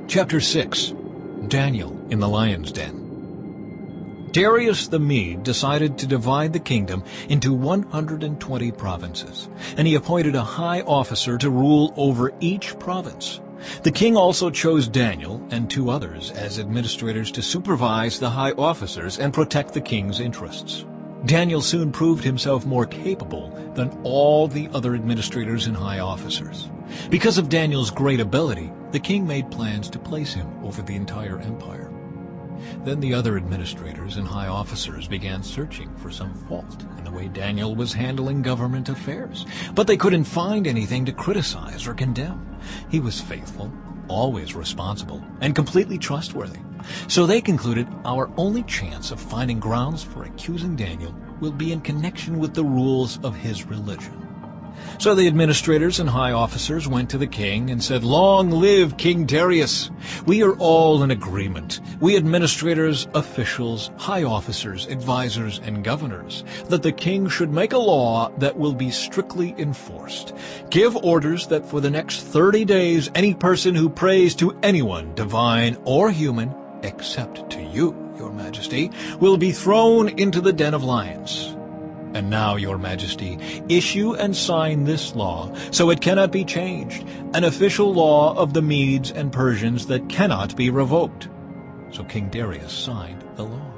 Chapter 6. Daniel in the Lion's Den. Darius the Mede decided to divide the kingdom into 120 provinces, and he appointed a high officer to rule over each province. The king also chose Daniel and 2 others as administrators to supervise the high officers and protect the king's interests. Daniel soon proved himself more capable than all the other administrators and high officers. Because of Daniel's great ability, the king made plans to place him over the entire empire. Then the other administrators and high officers began searching for some fault in the way Daniel was handling government affairs, but they couldn't find anything to criticize or condemn. He was faithful, always responsible, and completely trustworthy. So they concluded our only chance of finding grounds for accusing Daniel will be in connection with the rules of his religion. So the administrators and high officers went to the king and said, "Long live King Darius! We are all in agreement, we administrators, officials, high officers, advisors, and governors, that the king should make a law that will be strictly enforced. Give orders that for the next 30 days any person who prays to anyone, divine or human, except to you, your majesty, will be thrown into the den of lions. And now, your majesty, issue and sign this law, so it cannot be changed, an official law of the Medes and Persians that cannot be revoked." So King Darius signed the law.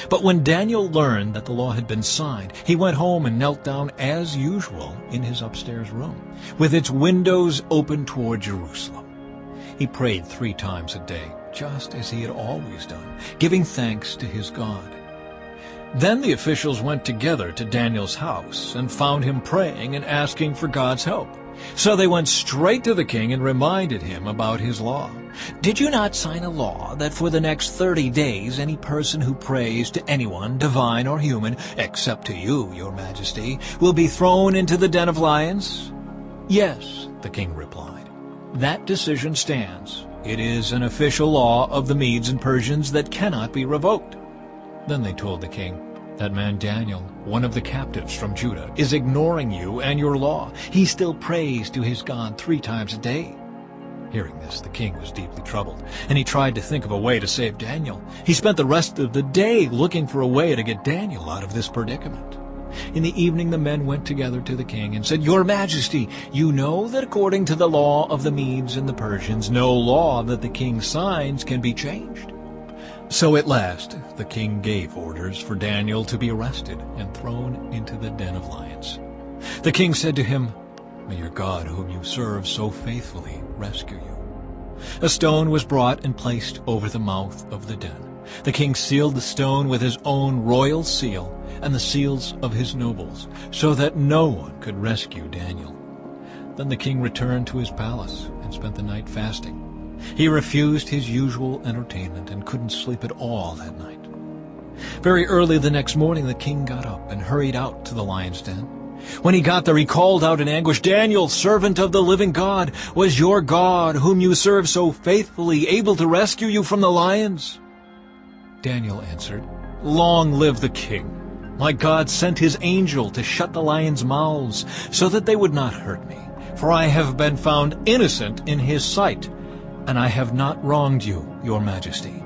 But when Daniel learned that the law had been signed, he went home and knelt down as usual in his upstairs room, with its windows open toward Jerusalem. He prayed 3 times a day, just as he had always done, giving thanks to his God. Then the officials went together to Daniel's house and found him praying and asking for God's help. So they went straight to the king and reminded him about his law. "Did you not sign a law that for the next 30 days any person who prays to anyone, divine or human, except to you, your majesty, will be thrown into the den of lions?" "Yes," the king replied. "That decision stands. It is an official law of the Medes and Persians that cannot be revoked." Then they told the king, "That man Daniel, one of the captives from Judah, is ignoring you and your law. He still prays to his God 3 times a day." Hearing this, the king was deeply troubled, and he tried to think of a way to save Daniel. He spent the rest of the day looking for a way to get Daniel out of this predicament. In the evening the men went together to the king and said, "Your Majesty, you know that according to the law of the Medes and the Persians, no law that the king signs can be changed." So at last the king gave orders for Daniel to be arrested and thrown into the den of lions. The king said to him, "May your God, whom you serve so faithfully, rescue you." A stone was brought and placed over the mouth of the den. The king sealed the stone with his own royal seal and the seals of his nobles, so that no one could rescue Daniel. Then the king returned to his palace and spent the night fasting. He refused his usual entertainment and couldn't sleep at all that night. Very early the next morning the king got up and hurried out to the lion's den. When he got there, he called out in anguish, "Daniel, servant of the living God, was your God, whom you serve so faithfully, able to rescue you from the lions?" Daniel answered, "Long live the king! My God sent his angel to shut the lions' mouths so that they would not hurt me, for I have been found innocent in his sight, and I have not wronged you, your majesty."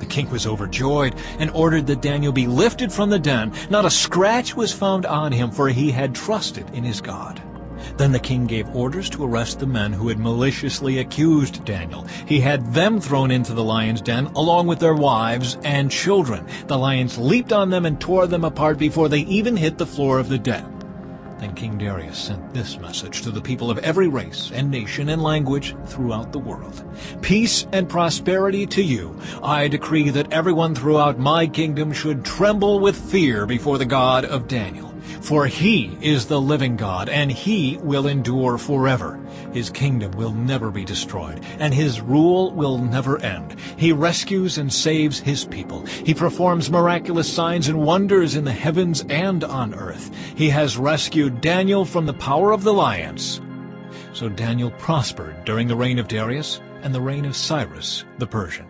The king was overjoyed and ordered that Daniel be lifted from the den. Not a scratch was found on him, for he had trusted in his God. Then the king gave orders to arrest the men who had maliciously accused Daniel. He had them thrown into the lion's den along with their wives and children. The lions leaped on them and tore them apart before they even hit the floor of the den. Then King Darius sent this message to the people of every race and nation and language throughout the world. "Peace and prosperity to you. I decree that everyone throughout my kingdom should tremble with fear before the God of Daniel. For he is the living God, and he will endure forever. His kingdom will never be destroyed, and his rule will never end. He rescues and saves his people. He performs miraculous signs and wonders in the heavens and on earth. He has rescued Daniel from the power of the lions." So Daniel prospered during the reign of Darius and the reign of Cyrus the Persian.